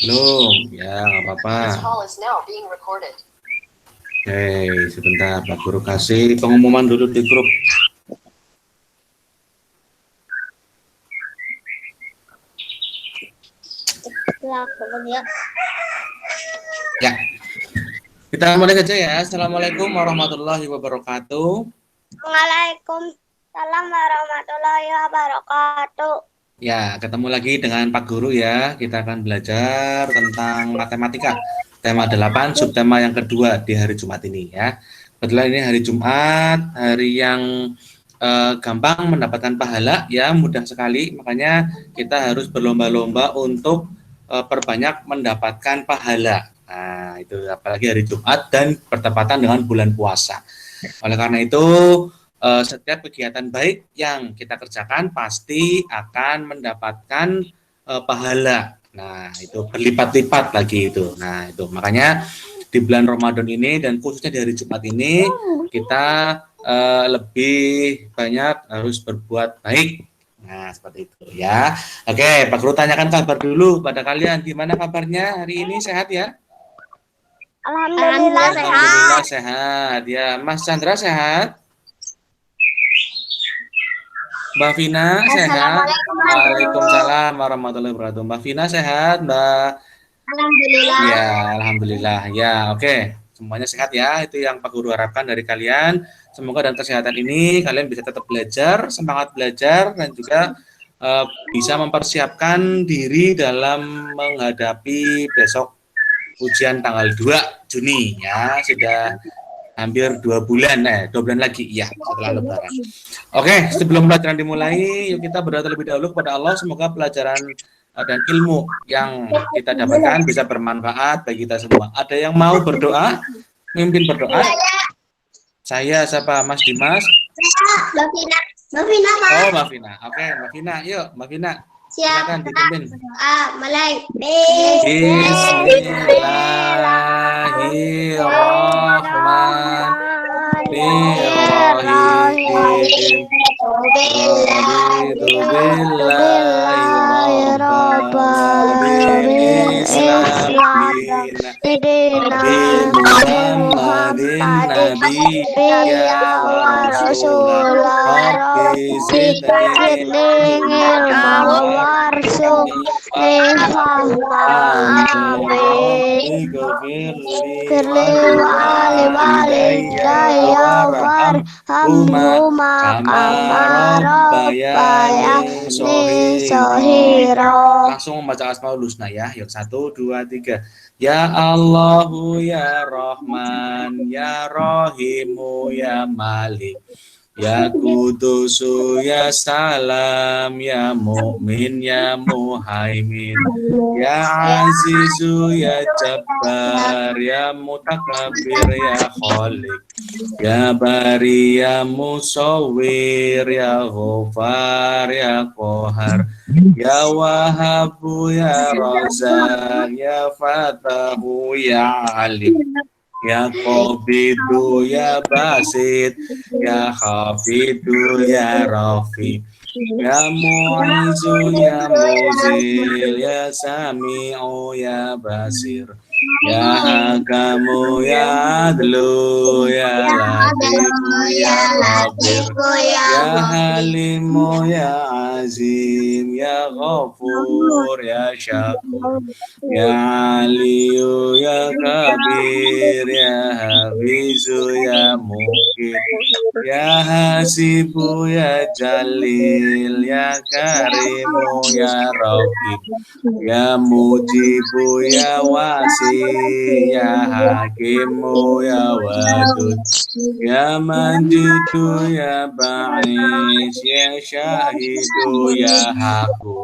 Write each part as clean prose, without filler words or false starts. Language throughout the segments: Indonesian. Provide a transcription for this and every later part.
Belum, ya nggak apa-apa. Oke, sebentar Pak Guru kasih pengumuman dulu di grup. Ya, kita mulai aja ya. Assalamualaikum warahmatullahi wabarakatuh. Waalaikumsalam warahmatullahi wabarakatuh. Ya, ketemu lagi dengan Pak Guru ya. Kita akan belajar tentang matematika. Tema 8, subtema yang kedua di hari Jumat ini ya. Kebetulan ini hari Jumat, hari yang gampang mendapatkan pahala ya, mudah sekali. Makanya kita harus berlomba-lomba untuk perbanyak mendapatkan pahala. Nah, itu apalagi hari Jumat dan bertepatan dengan bulan puasa. Oleh karena itu, setiap kegiatan baik yang kita kerjakan pasti akan mendapatkan pahala. Nah, itu berlipat-lipat lagi itu. Nah, itu makanya di bulan Ramadan ini dan khususnya di hari Jumat ini kita lebih banyak harus berbuat baik. Nah, seperti itu ya. Oke, Pak Guru tanyakan kabar dulu pada kalian. Gimana kabarnya hari ini? Sehat ya? Alhamdulillah Alhamdulillah sehat. sehat. Ya, Mas Chandra sehat? Mbak Vina sehat? Waalaikumsalam warahmatullahi wabarakatuh. Mbak Vina sehat, Mbak? Alhamdulillah. Ya, alhamdulillah. Ya, oke. Semuanya sehat ya. Itu yang Pak Guru harapkan dari kalian. Semoga dengan kesehatan ini kalian bisa tetap belajar, semangat belajar dan juga bisa mempersiapkan diri dalam menghadapi besok ujian tanggal 2 Juni ya. Sudah hampir 2 bulan, 2 bulan lagi ya setelah Lebaran. Oke, sebelum pelajaran dimulai, yuk kita berdoa terlebih dahulu kepada Allah. Semoga pelajaran dan ilmu yang kita dapatkan bisa bermanfaat bagi kita semua. Ada yang mau berdoa? Mimpin berdoa? Saya siapa? Mas Dimas? Mbak Vina. Mbak Vina, Pak. Oh, Mbak Vina. Oke, Mbak Vina. Yuk, Mbak Vina. Silakan dipimpin. Mulai. Bismillahirrahmanirrahim. Raditu billahi rabban Muhammadin nabiyya wa rasulah rabbi zidni ilma warzuqni fahma amin firli wali walidayya warhamhuma kama rabbayani shaghira. Langsung membaca Asmaul Husna ya. Yuk 1 2 3. Ya Allahu ya Rahman ya Rahimu ya Malik ya Kudusu ya Salam ya Mu'min ya Muhaimin ya Azizu ya Jabbar ya Mutakabbir ya Khalik ya Bari ya Musawwir ya Ghafar ya Qahar ya Wahabu ya Razak ya Fatahu ya Alim ya Qabidu ya Basid ya Khafidu ya Rafi ya Mu'izu ya Muzil ya Sami'u ya Basir ya Hakamu ya Adlu ya Latifu ya Khabir ya Halimu ya Azim ya Ghafur ya Syakur ya Aliyu ya Kabir ya Hafizu ya Mukit ya Hasibu ya Jalil ya Karimu ya Raqib ya Mujibu ya Wasi ya Hakimu ya Wadud ya Majidu ya Ba'is ya Syahidu ya Haku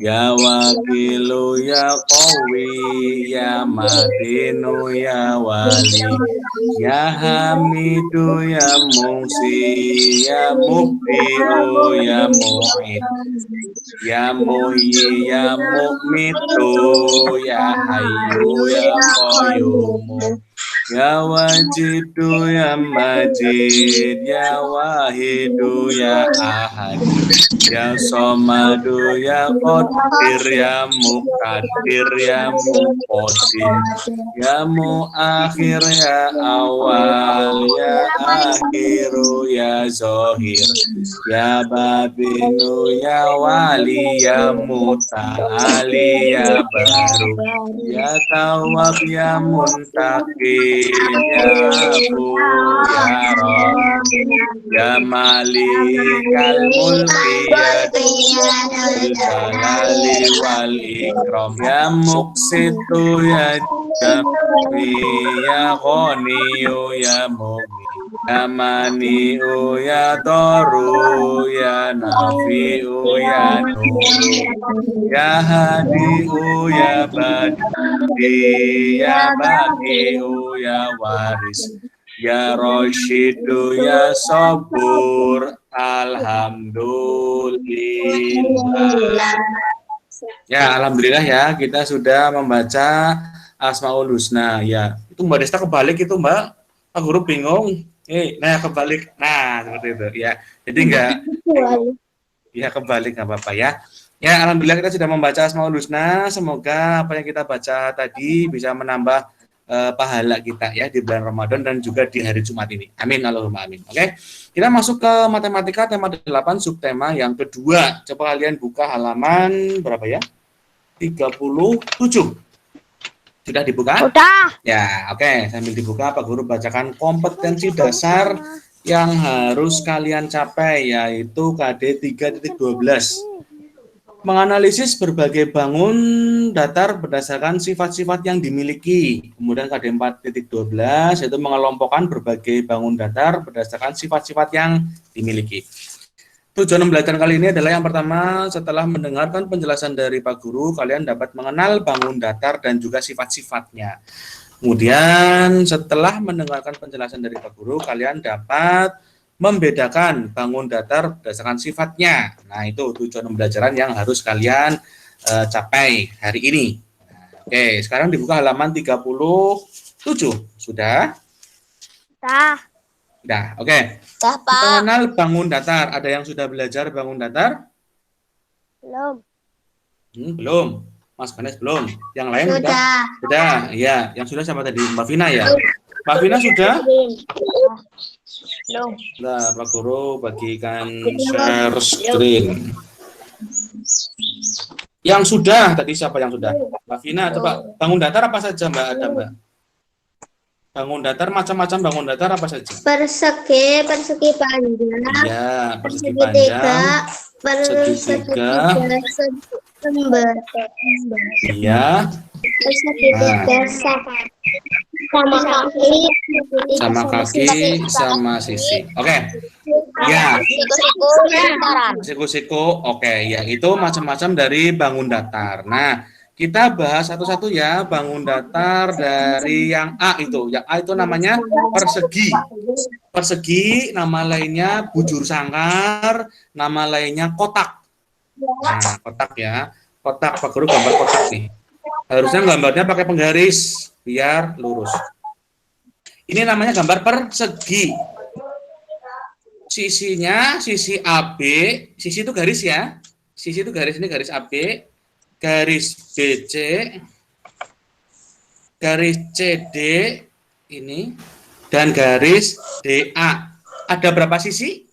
ya Wakilu ya Qawi ya Matinu ya Wali ya Hamidu ya Musi ya Mubdi'u ya Mu'id ya Muhyi ya Mu'mitu ya Hayyu ya Qayyumu ya Wajidu ya Majid ya Wahidu ya Ahad Ya Somadu ya Qadir ya Muqaddir ya Muqaddim ya Muakhir ya Awal ya Akhiru ya Zahir ya Batinu ya Wali ya Muta'ali ya Baru ya Tawwab ya Muntakim ya Afu ya Rob ya Malikal Mulki ya Dzul Jalali wal Ikram ya Muqsitu ya Jami ya Ghaniyu ya Mughni ya Mani'u ya Toru ya Nafi'u ya Nuru ya Hadi'u ya Badi ya Baqi'u ya Waris ya Rashidu ya Sabur, alhamdulillah. Ya, alhamdulillah ya, kita sudah membaca Asmaul Husna. Ya, itu Mbak Desta kebalik itu Mbak. Pak Guru bingung. Nah kebalik. Nah, seperti itu ya. Jadi enggak ya kebalik nggak apa-apa ya. Ya, alhamdulillah kita sudah membaca Asmaul Husna. Semoga apa yang kita baca tadi bisa menambah pahala kita ya di bulan Ramadan dan juga di hari Jumat ini. Amin Allahumma amin. Oke. Kita masuk ke matematika tema 8 subtema yang kedua. Coba kalian buka halaman berapa ya? 37. Sudah dibuka? Udah. Ya, oke. Sambil dibuka Pak Guru bacakan kompetensi dasar yang harus kalian capai yaitu KD 3.12. Menganalisis berbagai bangun datar berdasarkan sifat-sifat yang dimiliki. Kemudian KD 4.12 yaitu mengelompokkan berbagai bangun datar berdasarkan sifat-sifat yang dimiliki. Tujuan pembelajaran kali ini adalah yang pertama, setelah mendengarkan penjelasan dari Pak Guru, kalian dapat mengenal bangun datar dan juga sifat-sifatnya. Kemudian setelah mendengarkan penjelasan dari Pak Guru, kalian dapat membedakan bangun datar berdasarkan sifatnya. Nah, itu tujuan pembelajaran yang harus kalian capai hari ini. Nah, oke, sekarang dibuka halaman 37. Sudah? Sudah, oke. Sudah, Pak. Mengenal bangun datar. Ada yang sudah belajar bangun datar? Belum. Belum. Mas Ganes belum. Yang lain Sudah. Sudah, ya. Yang sudah siapa tadi? Mbak Vina ya? Mbak Vina sudah? Belum. Nah, Pak Guru bagikan share screen. Yang sudah, tadi siapa yang sudah? Mbak Vina, coba bangun datar apa saja Mbak? Ada Mbak? Bangun datar, macam-macam bangun datar apa saja? Persegi panjang. Ya, persegi Segitiga, panjang, segitiga, lembar. iya, Segitiga sama kaki, sama kaki, sama sisi. Oke, ya, siku-siku, oke, ya itu macam-macam dari bangun datar. Nah, kita bahas satu-satu ya, bangun datar dari yang A itu. Yang A itu namanya persegi. Persegi, nama lainnya bujur sangkar, nama lainnya kotak. Nah, kotak ya. Kotak, Pak Guru gambar kotak nih. Harusnya gambarnya pakai penggaris, biar lurus. Ini namanya gambar persegi. Sisinya, sisi AB, sisi itu garis ya. Sisi itu garis, ini garis AB, garis BC, garis CD, ini, dan garis DA. Ada berapa sisi?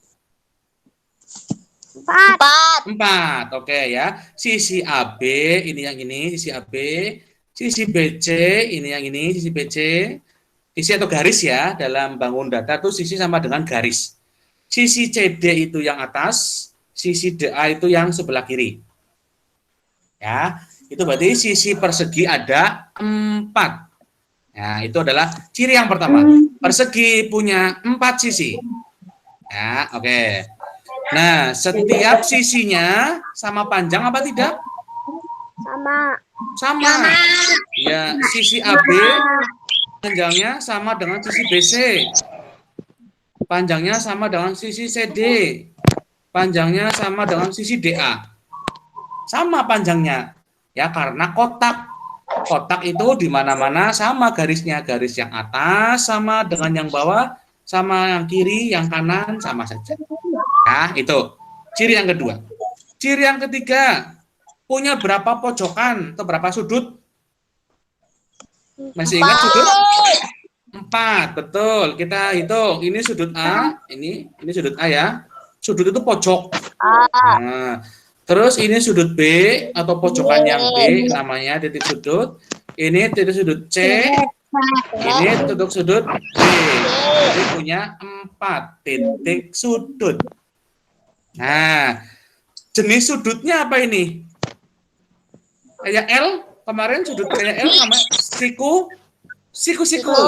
4. Oke ya. Sisi AB, ini yang ini, sisi AB. Sisi BC, ini yang ini, sisi BC. Sisi atau garis ya, dalam bangun datar itu sisi sama dengan garis. Sisi CD itu yang atas, sisi DA itu yang sebelah kiri. Ya, itu berarti sisi persegi ada 4. Nah, itu adalah ciri yang pertama. Persegi punya 4 sisi. Ya, oke. Nah, setiap sisinya sama panjang apa tidak? Sama. Ya, sisi AB panjangnya sama dengan sisi BC. Panjangnya sama dengan sisi CD. Panjangnya sama dengan sisi DA. Sama panjangnya. Ya, karena kotak. Kotak itu di mana-mana sama garisnya. Garis yang atas sama dengan yang bawah, sama yang kiri, yang kanan sama saja. Nah, itu ciri yang kedua. Ciri yang ketiga, punya berapa pojokan atau berapa sudut? Masih ingat sudut? 4, betul. Kita hitung. Ini sudut A, ini sudut A ya. Sudut itu pojok. Nah, terus ini sudut B atau pojokan yang B, namanya titik sudut. Ini titik sudut C. Ini titik sudut D. Jadi punya 4 titik sudut. Nah, jenis sudutnya apa ini? Kayak L, kemarin sudut kayak L namanya siku-siku.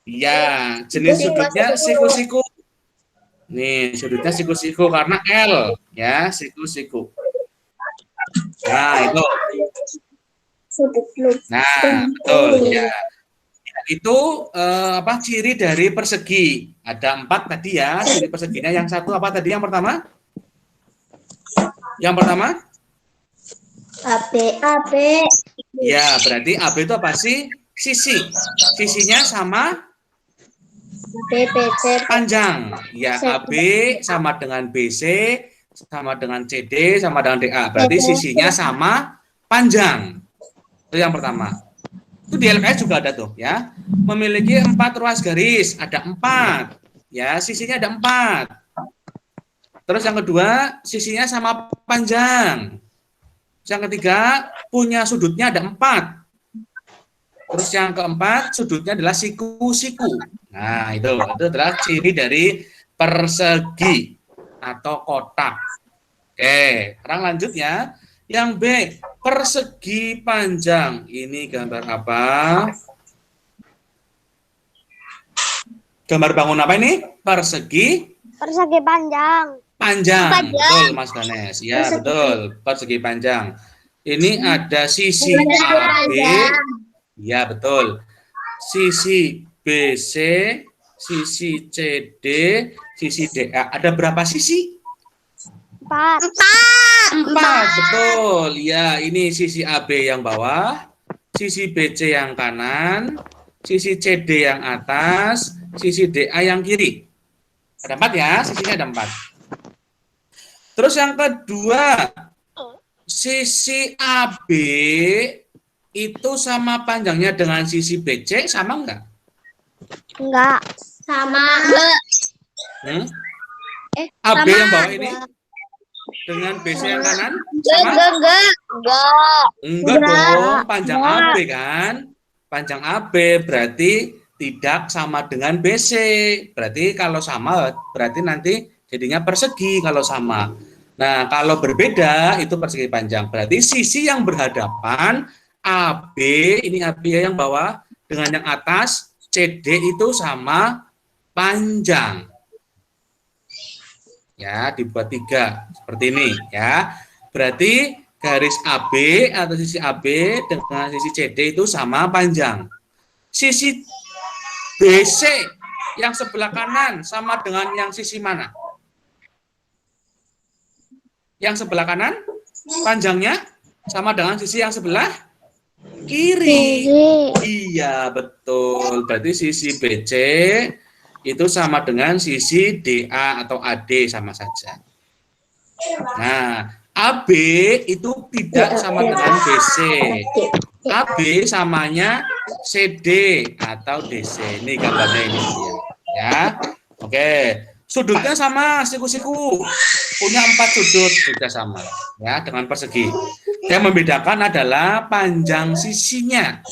Ya, jenis sudutnya siku-siku. Nih, sudutnya siku-siku karena L, ya, siku-siku. Nah, itu. Nah, betul ya. Itu ciri dari persegi. Ada 4 tadi ya, ciri perseginya. Yang satu apa tadi yang pertama? Yang pertama? AB. Ya, berarti AB itu apa sih? Sisi. Sisinya sama BC. panjang. Ya, AB sama dengan BC, sama dengan CD, sama dengan DA. Berarti sisinya sama panjang. Itu yang pertama. Itu di LKS juga ada tuh ya. Memiliki 4 ruas garis, ada 4. Ya, sisinya ada 4. Terus yang kedua, sisinya sama panjang. Yang ketiga, punya sudutnya ada 4. Terus yang keempat, sudutnya adalah siku-siku. Nah, itu adalah ciri dari persegi atau kotak. Oke, sekarang lanjut ya. Yang B, persegi panjang. Ini gambar apa? Gambar bangun apa ini? Persegi panjang. Panjang. Betul, Mas Ganes. Ya, betul. Persegi panjang. Ini ada sisi AB. Ya, betul. Sisi BC, sisi CD, sisi DA. Ada berapa sisi? 4. 4, betul. Ya, ini sisi AB yang bawah, sisi BC yang kanan, sisi CD yang atas, sisi DA yang kiri. Ada 4 ya, sisinya ada 4. Terus yang kedua, sisi AB itu sama panjangnya dengan sisi BC sama enggak? Enggak. Sama. AB yang bawah ini dengan BC yang kanan sama? Enggak dong, panjang AB kan? Panjang AB berarti tidak sama dengan BC. Berarti kalau sama, berarti nanti jadinya persegi kalau sama. Nah, kalau berbeda itu persegi panjang. Berarti sisi yang berhadapan AB, ini AB yang bawah dengan yang atas CD itu sama panjang. Ya, dibuat 3 seperti ini ya. Berarti garis AB atau sisi AB dengan sisi CD itu sama panjang. Sisi BC yang sebelah kanan sama dengan yang sisi mana? Yang sebelah kanan panjangnya sama dengan sisi yang sebelah kiri. Iya, betul. Berarti sisi BC itu sama dengan sisi DA atau AD sama saja. Nah, AB itu tidak sama dengan BC. AB samanya CD atau DC. Ini gambarnya ini ya. Oke. Sudutnya sama siku-siku. Punya 4 sudut juga sama ya dengan persegi. Yang membedakan adalah panjang sisinya.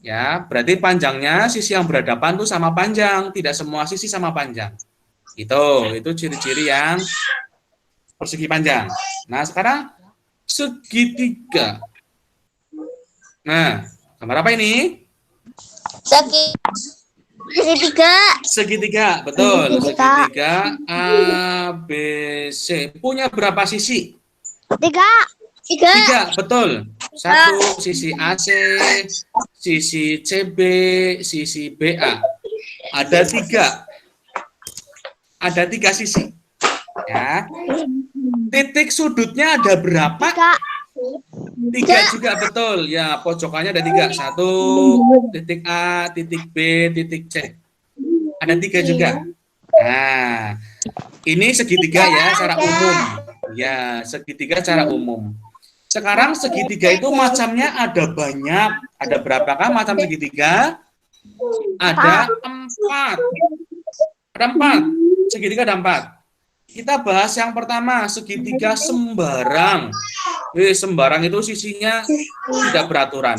Ya, berarti panjangnya sisi yang berhadapan itu sama panjang, tidak semua sisi sama panjang. Itu ciri-ciri yang persegi panjang. Nah, sekarang segitiga. Nah, gambar apa ini? Segitiga, betul. Segitiga A, B, C. Punya berapa sisi? 3, betul. 1 sisi AC, sisi CB, sisi BA. Ada 3. Ada 3 sisi. Ya. Titik sudutnya ada berapa? 3 juga, betul. Ya, pojokannya ada 3. 1, titik A, titik B, titik C. Ada 3 juga. Nah, ini segitiga ya secara umum. Ya, segitiga secara umum. Sekarang segitiga itu macamnya ada banyak. Ada berapakah macam segitiga? Ada 4. Ada 4. Segitiga ada 4. Kita bahas yang pertama, segitiga sembarang. Sembarang itu sisinya tidak beraturan.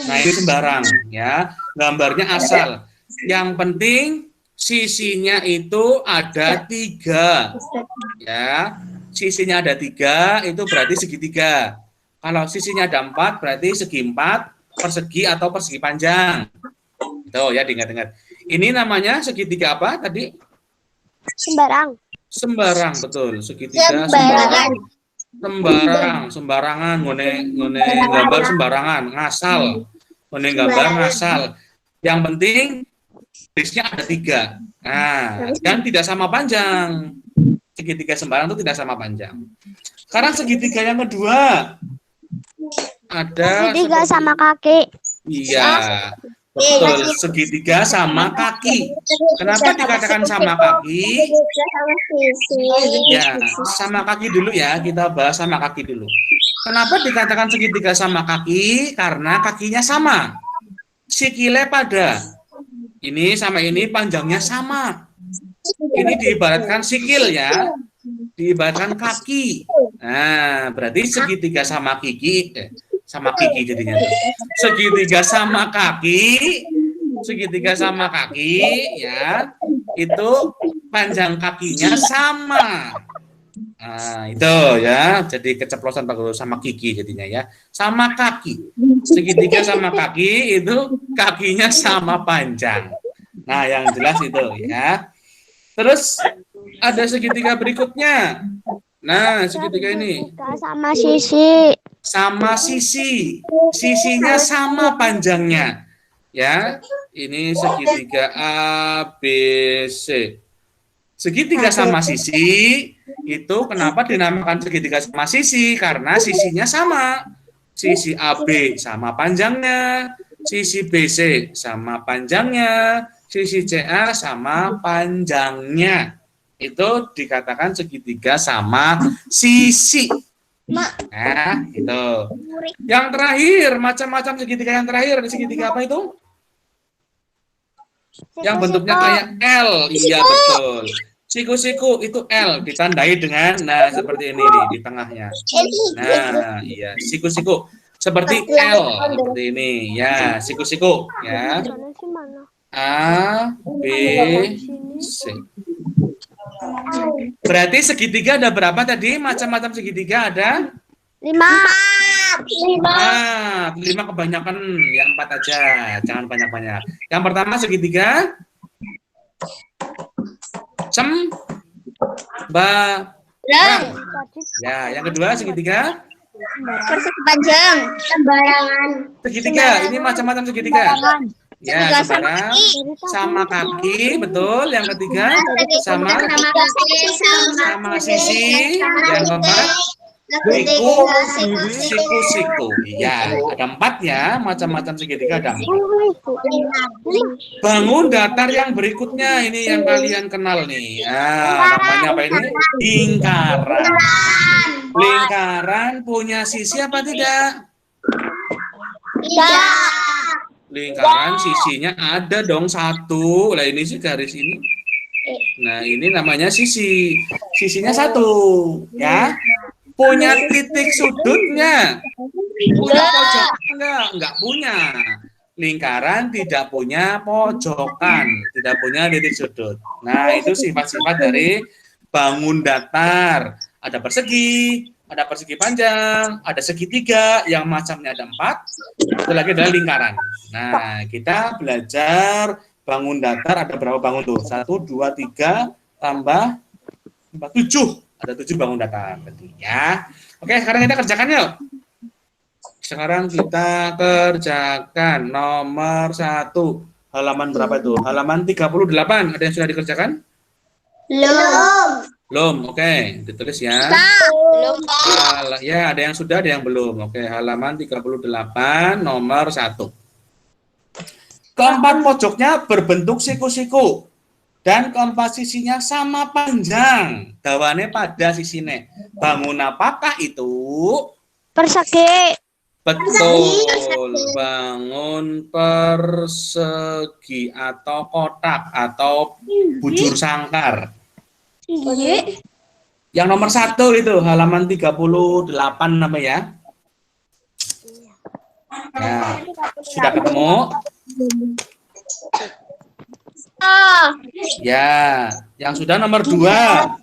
Nah, ini sembarang ya. Gambarnya asal. Yang penting sisinya itu ada 3. Ya. Sisinya ada 3, itu berarti segitiga. Kalau sisinya ada 4, berarti segi 4, persegi atau persegi panjang. Tuh ya, diingat-ingat. Ini namanya segitiga apa tadi? Sembarang. Sembarang, betul. Segitiga sembarang. Sembarangan, ngone gambar sembarangan, ngasal. Ngone gambar ngasal. Yang penting garisnya ada 3. Nah, dan tidak sama panjang. Segitiga sembarang itu tidak sama panjang. Sekarang segitiga yang kedua. Ada segitiga sama kaki. Iya, betul. Segitiga sama kaki. Kenapa dikatakan sama kaki? Ya, sama kaki dulu ya. Kita bahas sama kaki dulu. Kenapa dikatakan segitiga sama kaki? Karena kakinya sama. Sikile pada. Ini sama ini panjangnya sama. Ini diibaratkan sikil ya. Diibaratkan kaki. Nah, berarti segitiga sama kiki. Sama kiki jadinya. Segitiga sama kaki. Segitiga sama kaki ya. Itu panjang kakinya sama. Nah, itu ya. Jadi keceplosan Pak Guru sama kiki jadinya ya. Sama kaki. Segitiga sama kaki itu kakinya sama panjang. Nah, yang jelas itu ya. Terus ada segitiga berikutnya. Nah, segitiga ini. Sama sisi. Sama sisi. Sisinya sama panjangnya. Ya, ini segitiga A, B, C. Segitiga sama sisi, itu kenapa dinamakan segitiga sama sisi? Karena sisinya sama. Sisi AB sama panjangnya. Sisi BC sama panjangnya. Sisi CA sama panjangnya. Itu dikatakan segitiga sama sisi. Nah, itu. Yang terakhir, macam-macam segitiga yang terakhir. Ada segitiga apa itu? Yang bentuknya kayak L. Iya, betul. Siku-siku itu L. Ditandai dengan, nah, seperti ini nih, di tengahnya. Nah, iya. Siku-siku. Seperti L. Seperti ini. Ya, siku-siku. Ya. A, B, C. Berarti segitiga ada berapa tadi? Macam-macam segitiga ada? 5. Nah, 5 kebanyakan, ya 4 aja. Jangan banyak-banyak. Yang pertama segitiga sembarang. Ya, yang kedua segitiga persegi panjang. Sembarangan. Segitiga, ini macam-macam segitiga. Ya, sembarang sama kaki, betul. Yang ketiga sama sisi. Yang keempat siku. Iya, ada 4 ya, macam-macam segitiga ada 4. Bangun datar yang berikutnya, ini yang kalian kenal nih. Nah, namanya apa ini? Lingkaran. Lingkaran punya sisi apa tidak? Tidak. Lingkaran sisinya ada dong 1. Lah ini sih garis ini. Nah, ini namanya sisi. Sisinya 1, ya. Punya titik sudutnya. Punya pojok enggak punya. Lingkaran tidak punya pojokan, tidak punya titik sudut. Nah, itu sifat-sifat dari bangun datar. Ada persegi panjang, ada segitiga yang macamnya ada 4. Itu lagi adalah lingkaran. Nah, kita belajar bangun datar ada berapa bangun tuh? 1, 2, 3 tambah 7. Ada 7 bangun datar berarti ya. Oke, sekarang kita kerjakan yuk. Sekarang kita kerjakan nomor 1. Halaman berapa itu? Halaman 38. Ada yang sudah dikerjakan? Belum. Oke, ditulis ya. Belum. Ya, ada yang sudah, ada yang belum. Oke, halaman 38 nomor 1. Keempat pojoknya berbentuk siku-siku. dan komposisinya sama panjang. Dawane pada sisine. Bangun apakah itu? Persegi. Betul, bangun persegi atau kotak atau bujur sangkar. Yang nomor 1 itu halaman 38 apa ya? Nah, sudah ketemu? Ya, yang sudah nomor 2.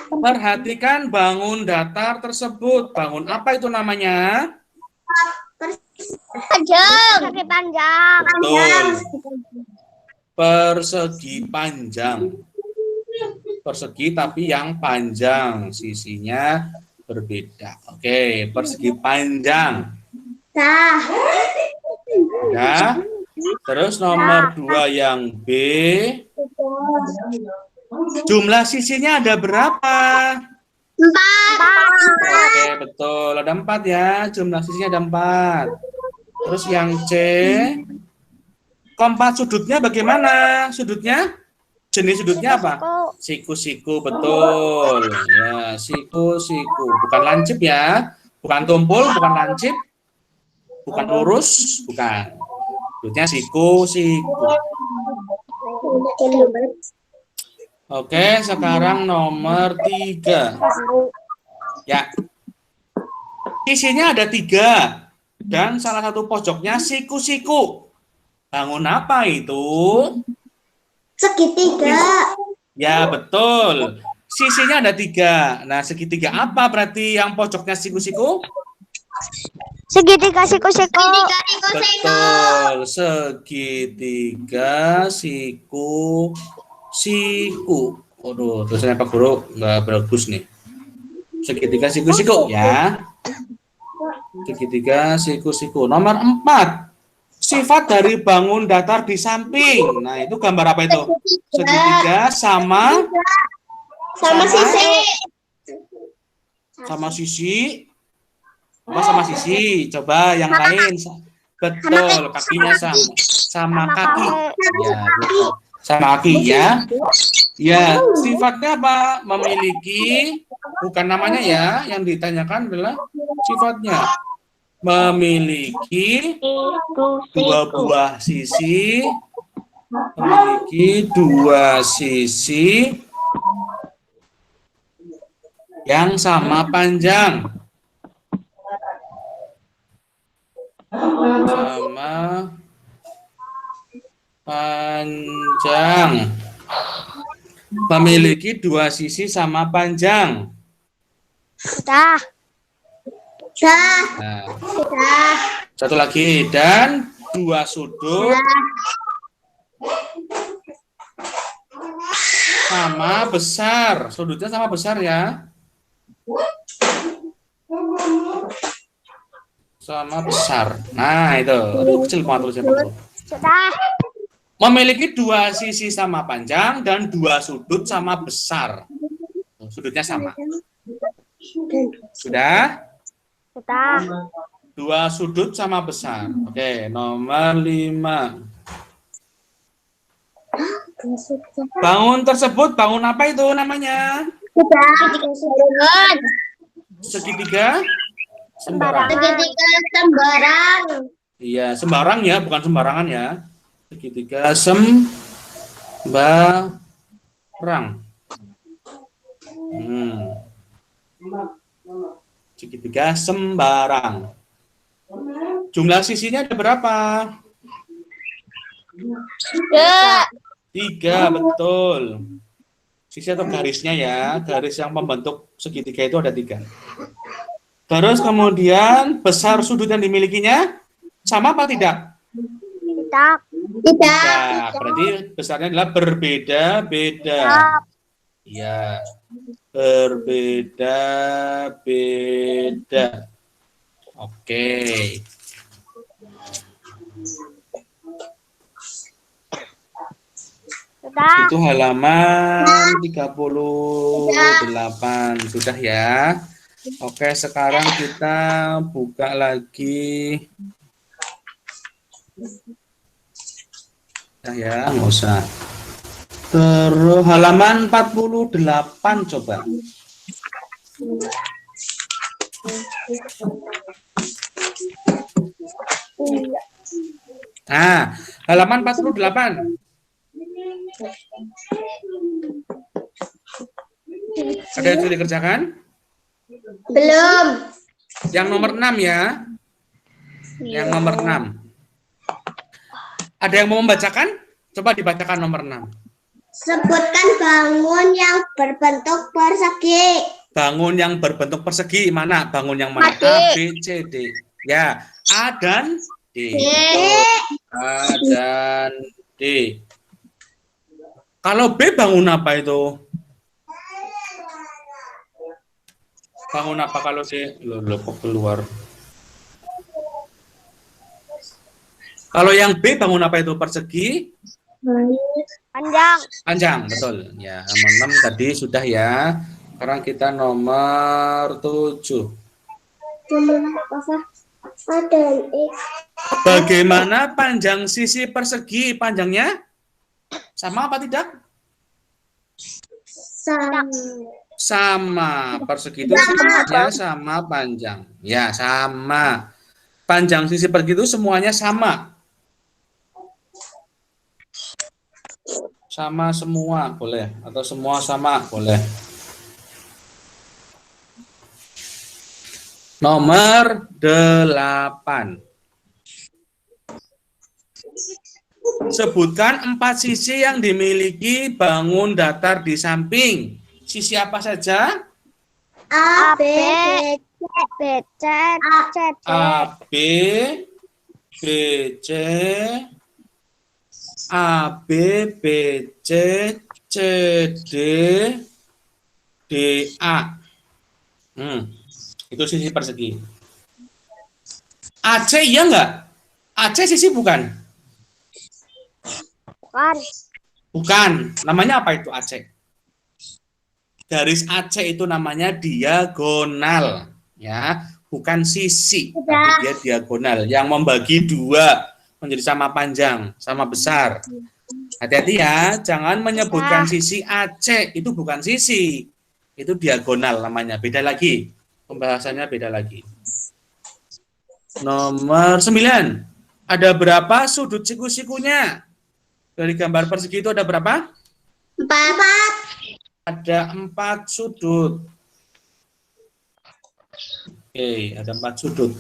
Perhatikan bangun datar tersebut. Bangun apa itu namanya? Panjang. Persegi panjang. Betul. Persegi panjang. Persegi tapi yang panjang. Sisinya berbeda. Oke, persegi panjang. Ya. Terus nomor 2 yang B. Jumlah sisinya ada berapa? 4. Oke, betul. Ada 4 ya. Jumlah sisinya ada 4. Terus yang C. Kompas sudutnya bagaimana? Sudutnya? Jenis sudutnya apa? Siku-siku, betul. Ya, siku-siku. Bukan lancip ya. Bukan tumpul, bukan lancip. Bukan lurus, bukan. Sudutnya siku-siku. Oke, sekarang nomor 3. Ya. Sisinya ada 3. Dan salah satu pojoknya siku-siku. Bangun apa itu? Segitiga. Ya, betul. Sisinya ada 3. Nah, segitiga apa berarti yang pojoknya siku-siku? Segitiga siku-siku. Betul. Segitiga siku-siku. Waduh, tulisannya Pak Guru nggak bagus nih. Segitiga siku-siku ya. Segitiga siku-siku. Nomor 4. Sifat dari bangun datar di samping. Nah, itu gambar apa itu? Segitiga sama sisi. Sama sisi. Apa sama sisi? Coba yang lain. Betul, kakinya sama kaki. Ya, betul. Sama kaki ya. Ya, sifatnya apa? Memiliki, bukan namanya ya, yang ditanyakan adalah sifatnya. Memiliki 2 buah sisi, memiliki 2 sisi yang sama panjang. Sama panjang. Memiliki 2 sisi sama panjang. Sudah. Nah, satu lagi, dan 2 sudut sama besar. Sudutnya sama besar ya. Sama besar. Nah, itu. Aduh, kecil banget tulisannya. Sudah. Memiliki 2 sisi sama panjang dan 2 sudut sama besar. Sudutnya sama. Sudah? Sudah. 2 sudut sama besar. Oke, nomor 5. Bangun tersebut, bangun apa itu namanya? Segitiga? Sembarang. Segitiga sembarang. Iya, sembarang ya, bukan sembarangan ya. Segitiga sembarang. Segitiga sembarang. Jumlah sisinya ada berapa? 3, betul. Sisi atau garisnya ya, garis yang membentuk segitiga itu ada 3. Terus kemudian besar sudut yang dimilikinya sama apa tidak? Tidak. Tidak. Berarti besarnya adalah berbeda-beda. Ya, berbeda-beda. Oke. Sudah. Itu halaman 38. Sudah ya. Oke, sekarang kita buka lagi. Nah ya, nggak usah. Terus halaman 48 coba. Nah, halaman 48. Ada yang sudah dikerjakan? Belum. Yang nomor 6 ya. Yang nomor 6. Ada yang mau membacakan? Coba dibacakan nomor 6. Sebutkan bangun yang berbentuk persegi. Bangun yang berbentuk persegi mana? Bangun yang mana? A, B, C, D. Ya, A dan D. A dan D. Kalau B bangun apa itu? Bangun apa kalau D? Loh, kok keluar? Kalau yang B bangun apa itu? Persegi? Panjang. Panjang, betul. Ya, nomor 6 tadi sudah ya. Sekarang kita nomor 7. Bagaimana panjang sisi persegi? Panjangnya sama apa tidak? Sama. Persegi itu semuanya sama panjang. Ya, sama. Panjang sisi persegi itu semuanya sama. Sama semua boleh, atau semua sama boleh. Nomor 8. Sebutkan 4 sisi yang dimiliki bangun datar di samping. Sisi apa saja? A, B, B, C, C, D. A, B, B, C, A, B, B, C, C, D, D, A. Itu sisi persegi. AC iya enggak? AC sisi bukan? Bukan. Bukan. Namanya apa itu AC? Garis AC itu namanya diagonal, ya, bukan sisi, tapi dia diagonal yang membagi dua menjadi sama panjang, sama besar. Hati-hati ya, jangan menyebutkan sisi AC, itu bukan sisi, itu diagonal namanya, beda lagi. Pembahasannya beda lagi. Nomor 9. Ada berapa sudut siku-sikunya? Dari gambar persegi itu ada berapa? 4. Ada 4 sudut. Oke, ada 4 sudut.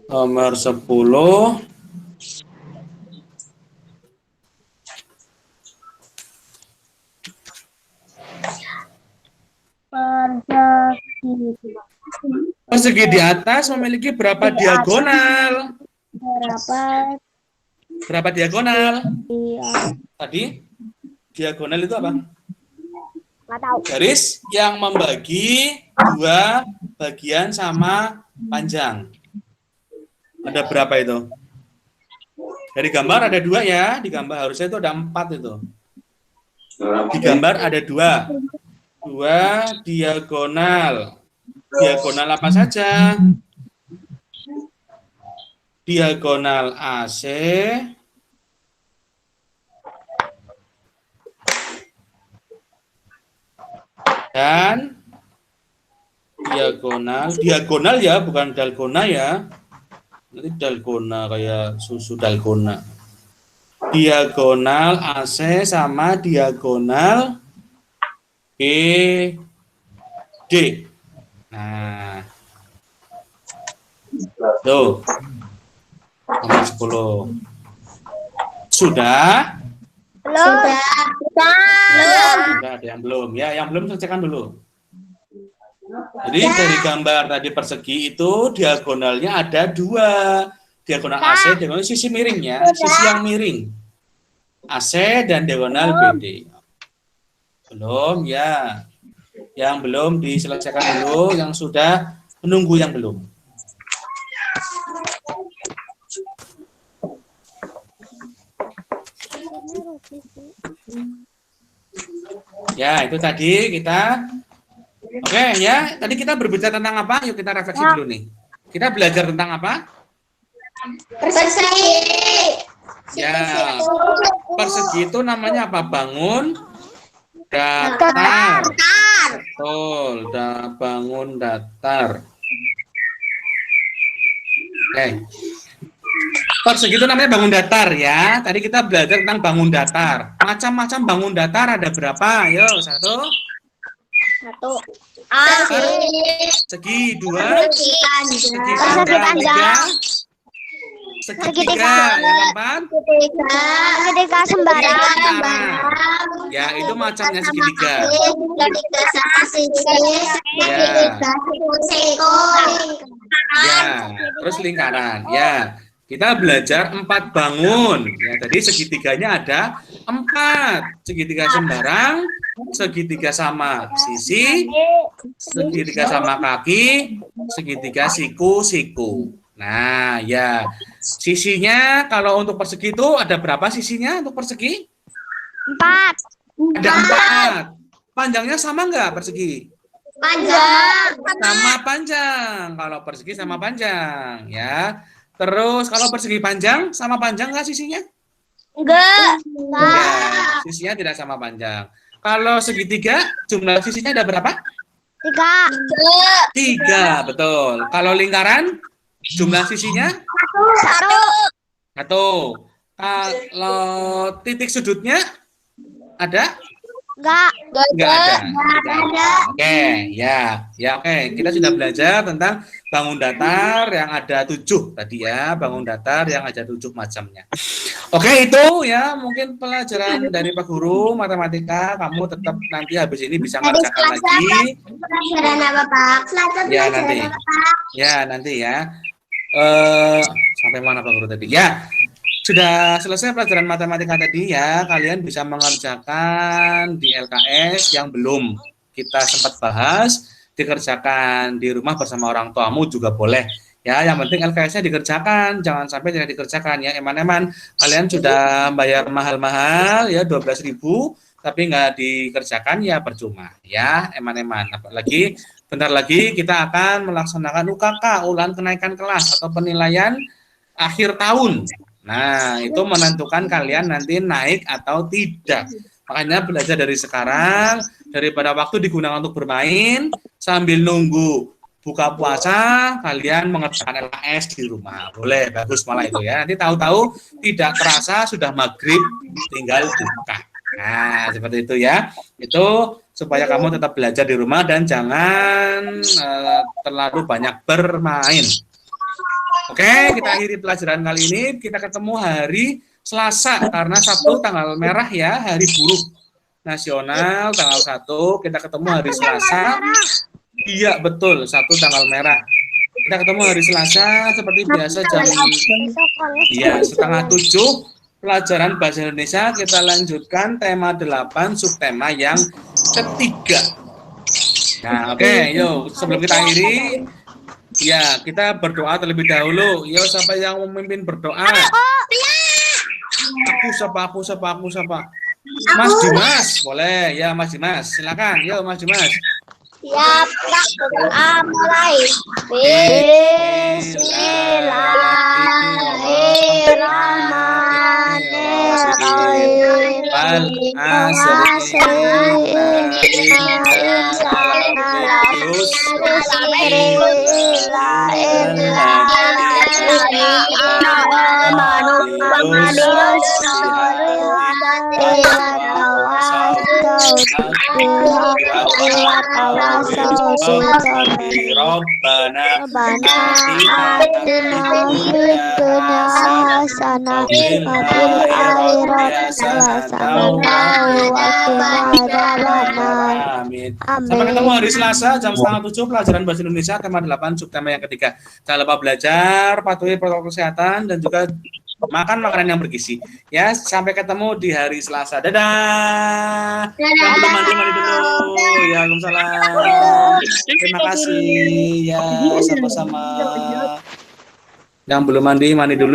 Nomor 10. Persegi di atas memiliki berapa diagonal? Berapa diagonal? Tadi diagonal itu apa? Nggak tahu. Garis yang membagi dua bagian sama panjang. Ada berapa itu? Dari gambar ada 2 ya. Di gambar harusnya itu ada 4 itu. Di gambar ada 2. 2 diagonal. Diagonal apa saja? Diagonal AC dan diagonal ya, bukan dalgona ya. Nanti dalgona kayak susu dalgona. Diagonal AC sama diagonal BD. Nah, tuh nomor 10. Sudah? Belum. Sudah, ada yang belum. Ya, yang belum selesaikan dulu. Jadi dari gambar tadi persegi itu diagonalnya ada 2. Diagonal AC, diagonal sisi miringnya, sisi yang miring. AC dan diagonal BD. Belum ya. Yang belum diselesaikan dulu, yang sudah menunggu yang belum. Ya, itu tadi kita. Oke ya, tadi kita berbicara tentang apa? Yuk kita refleksi dulu nih. Kita belajar tentang apa? Persegi. Ya, persegi itu namanya apa? Bangun datar. Betul, bangun datar. Oke. Persegi itu namanya bangun datar ya. Tadi kita belajar tentang bangun datar. Macam-macam bangun datar ada berapa? Ayo, satu. Segi, dua. Segi panjang, tiga. Segitiga, yang keempat. Segitiga sembarang. Ya, itu macamnya segitiga. Ya, terus lingkaran. Ya, kita belajar 4 bangun. Ya, tadi segitiganya ada 4. Segitiga sembarang, segitiga sama sisi, segitiga sama kaki, segitiga siku-siku. Nah, ya. Sisinya kalau untuk persegi itu ada berapa sisinya untuk persegi? 4. Ada 4. Panjangnya sama enggak persegi? Panjang. Sama panjang. Kalau persegi sama panjang, ya. Terus kalau persegi panjang sama panjang enggak sisinya? Enggak. Ya, sisinya tidak sama panjang. Kalau segitiga jumlah sisinya ada berapa? 3. 3, betul. Kalau lingkaran jumlah sisinya? 1. Kalau titik sudutnya ada? Enggak. Enggak ada. Oke, ya. Ya, oke. Kita sudah belajar tentang bangun datar yang ada 7 tadi ya. Bangun datar yang ada 7 macamnya. Oke, itu ya mungkin pelajaran dari Pak Guru matematika. Kamu tetap nanti habis ini bisa ngerjakan lagi. Pelajaran apa, Pak? Ya, nanti. Ya, nanti ya. Sampai mana Pak Guru tadi? Ya. Sudah selesai pelajaran matematika tadi ya, kalian bisa mengerjakan di LKS yang belum kita sempat bahas, dikerjakan di rumah bersama orang tuamu juga boleh. Ya, yang penting LKS-nya dikerjakan, jangan sampai tidak dikerjakan ya. Eman-eman, kalian sudah bayar mahal-mahal ya 12.000, tapi nggak dikerjakan ya percuma ya, eman-eman. Apalagi bentar lagi kita akan melaksanakan UKK, ulangan kenaikan kelas atau penilaian akhir tahun. Nah, itu menentukan kalian nanti naik atau tidak. Makanya belajar dari sekarang, daripada waktu digunakan untuk bermain, sambil nunggu buka puasa, kalian mengerjakan LKS di rumah. Boleh, bagus malah itu ya. Nanti tahu-tahu tidak terasa sudah maghrib, tinggal buka. Nah, seperti itu ya. Itu supaya kamu tetap belajar di rumah dan jangan terlalu banyak bermain. Oke, kita akhiri pelajaran kali ini. Kita ketemu hari Selasa, karena Sabtu tanggal merah ya, hari buruh nasional tanggal 1. Kita ketemu hari Selasa. Iya, betul, 1 tanggal merah. Kita ketemu hari Selasa, seperti biasa jam setengah 7. Pelajaran Bahasa Indonesia, kita lanjutkan tema 8, subtema yang ketiga. Nah, oke, yuk, sebelum kita akhiri, ya, kita berdoa terlebih dahulu. Yo, siapa yang memimpin berdoa? Aku siapa? Mas Dimas, boleh. Ya, Mas Dimas. Silakan. Yo, Mas Dimas. Siap, Kak. Mulai. Sampai ketemu hari Selasa jam setengah 7 pelajaran Bahasa Indonesia tema 8 subtema yang ketiga. Jangan lupa belajar, patuhi protokol kesehatan dan juga makan makanan yang bergizi. Ya, sampai ketemu di hari Selasa. Dadah. Yang belum mandi dulu. Ya, waalaikumsalam. Terima kasih. Ya, sama-sama. Yang belum mandi dulu.